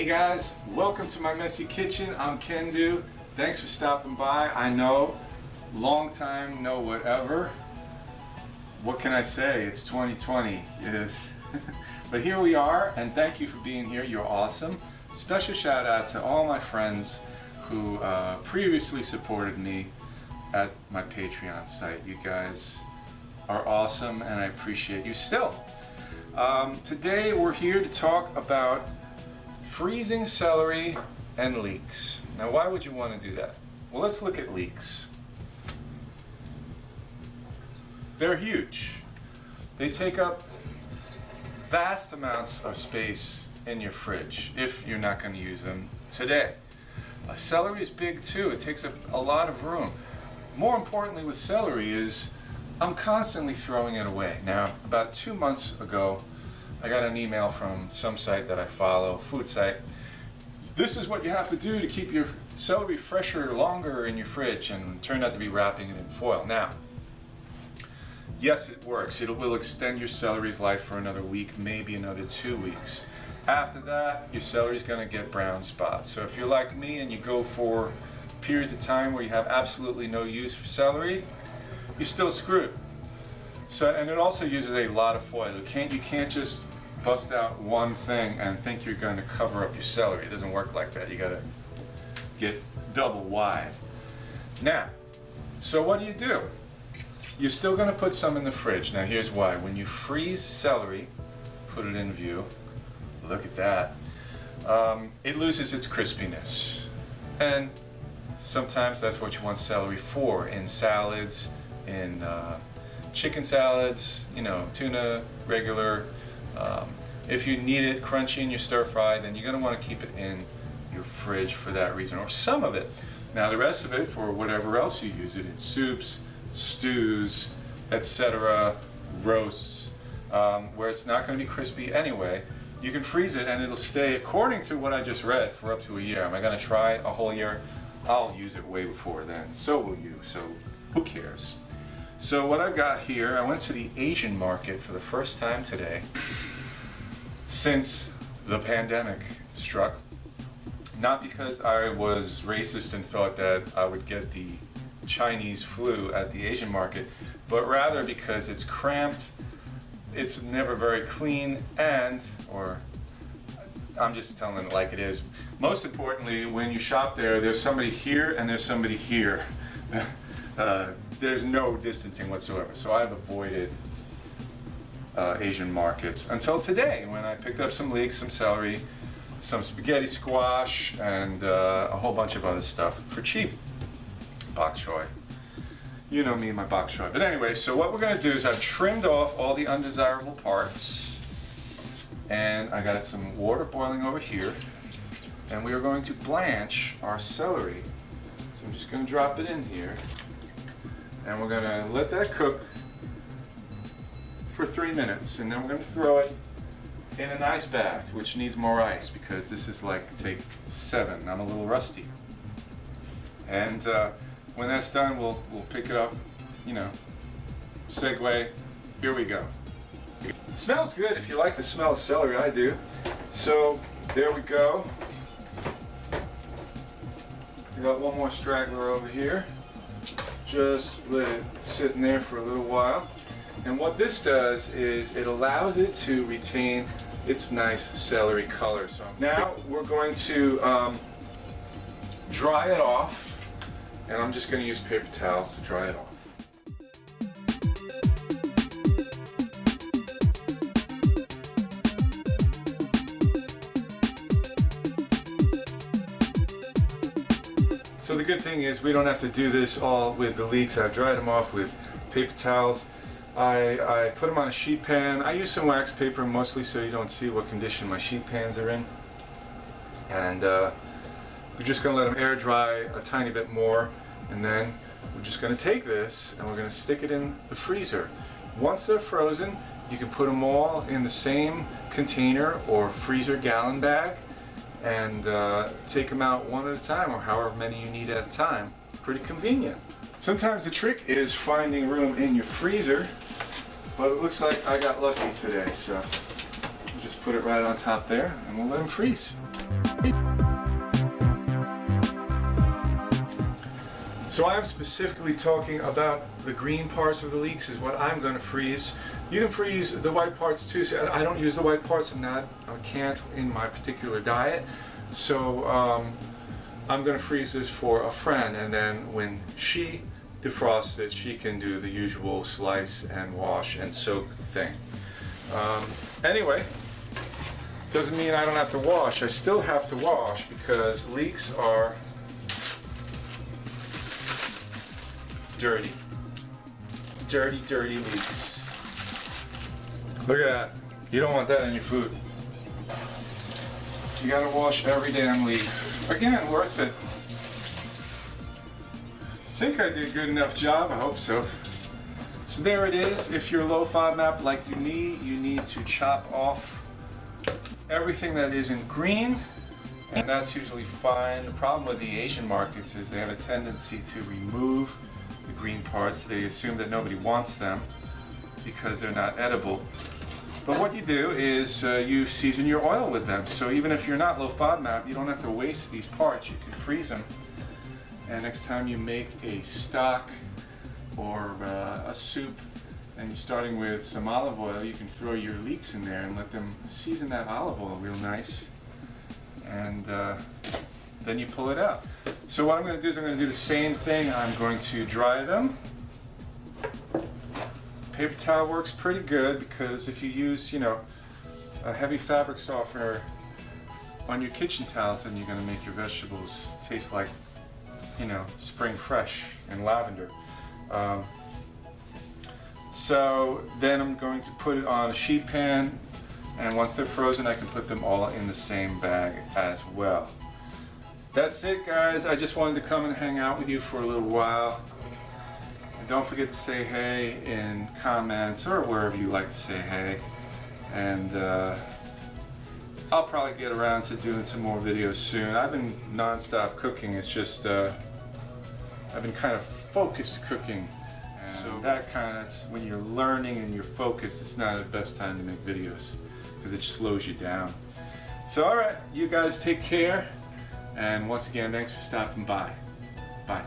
Hey guys, welcome to my messy kitchen. I'm Kendu. Thanks for stopping by. I know, long time, no whatever. What can I say? It's 2020. But here we are, and thank you for being here. You're awesome. Special shout out to all my friends who previously supported me at my Patreon site. You guys are awesome, and I appreciate you still. Today we're here to talk about freezing celery and leeks. Now, why would you want to do that? Well, let's look at leeks. They're huge. They take up vast amounts of space in your fridge if you're not going to use them today. Celery is big too. It takes up a lot of room. More importantly with celery is I'm constantly throwing it away. Now, about 2 months ago, I got an email from some site that I follow, food site. This is what you have to do to keep your celery fresher longer in your fridge, and it turned out to be wrapping it in foil. Now, yes, it works. It will extend your celery's life for another week, maybe another 2 weeks. After that, your celery's gonna get brown spots. So if you're like me and you go for periods of time where you have absolutely no use for celery, you're still screwed. So, and it also uses a lot of foil. You can't just bust out one thing and think you're going to cover up your celery. It doesn't work like that. You got to get double wide. Now, so what do? You're still going to put some in the fridge. Now here's why. When you freeze celery, put it in view, look at that, it loses its crispiness. And sometimes that's what you want celery for, in salads, in chicken salads, you know, tuna, regular. If you need it crunchy in your stir fry, then you're going to want to keep it in your fridge for that reason, or some of it. Now the rest of it for whatever else you use it in, soups, stews, etc., roasts, where it's not going to be crispy anyway, you can freeze it and it'll stay, according to what I just read, for up to a year. Am I going to try a whole year? I'll use it way before then. So will you, so who cares? So what I've got here, I went to the Asian market for the first time today since the pandemic struck. Not because I was racist and thought that I would get the Chinese flu at the Asian market, but rather because it's cramped, it's never very clean, and, or I'm just telling it like it is. Most importantly, when you shop there, there's somebody here and there's somebody here. There's no distancing whatsoever. So I've avoided Asian markets until today, when I picked up some leeks, some celery, some spaghetti squash, and a whole bunch of other stuff for cheap. Bok choy. You know me and my bok choy. But anyway, so what we're going to do is I've trimmed off all the undesirable parts, and I got some water boiling over here, and we are going to blanch our celery. So I'm just going to drop it in here, and we're going to let that cook for 3 minutes, and then we're going to throw it in an ice bath, which needs more ice because this is like take 7. I'm a little rusty. And when that's done, we'll pick it up, you know, segue, here we go. Smells good if you like the smell of celery. I do. So there we go. We got one more straggler over here. Just let it sit in there for a little while. And what this does is it allows it to retain its nice celery color. So now we're going to dry it off, and I'm just going to use paper towels to dry it off. So the good thing is we don't have to do this all with the leeks. I've dried them off with paper towels. I put them on a sheet pan. I use some wax paper mostly so you don't see what condition my sheet pans are in. And we're just going to let them air dry a tiny bit more, and then we're just going to take this and we're going to stick it in the freezer. Once they're frozen, you can put them all in the same container or freezer gallon bag, and take them out one at a time, or however many you need at a time. Pretty convenient. Sometimes the trick is finding room in your freezer, but it looks like I got lucky today, so we'll just put it right on top there and we'll let them freeze. So I'm specifically talking about the green parts of the leeks is what I'm going to freeze. You can freeze the white parts too. So I don't use the white parts. I can't in my particular diet. So I'm going to freeze this for a friend, and then when she defrosts it, she can do the usual slice and wash and soak thing. Anyway, doesn't mean I don't have to wash. I still have to wash because leeks are dirty. Dirty, dirty leeks. Look at that. You don't want that in your food. You gotta wash every damn leaf. Again, worth it. I think I did a good enough job. I hope so. So there it is. If you're low FODMAP like me, you need to chop off everything that isn't green, and that's usually fine. The problem with the Asian markets is they have a tendency to remove the green parts. They assume that nobody wants them because they're not edible. But what you do is you season your oil with them. So even if you're not low FODMAP, you don't have to waste these parts. You can freeze them. And next time you make a stock or a soup and you're starting with some olive oil, you can throw your leeks in there and let them season that olive oil real nice. And then you pull it out. So what I'm going to do is I'm going to do the same thing. I'm going to dry them. Paper towel works pretty good because if you use, a heavy fabric softener on your kitchen towels, then you're going to make your vegetables taste like, spring fresh and lavender. So then I'm going to put it on a sheet pan, and once they're frozen, I can put them all in the same bag as well. That's it, guys. I just wanted to come and hang out with you for a little while. And don't forget to say hey in comments or wherever you like to say hey. And I'll probably get around to doing some more videos soon. I've been non-stop cooking. It's just I've been kind of focused cooking. And so that's when you're learning and you're focused, it's not the best time to make videos because it slows you down. So alright, you guys take care. And once again, thanks for stopping by. Bye.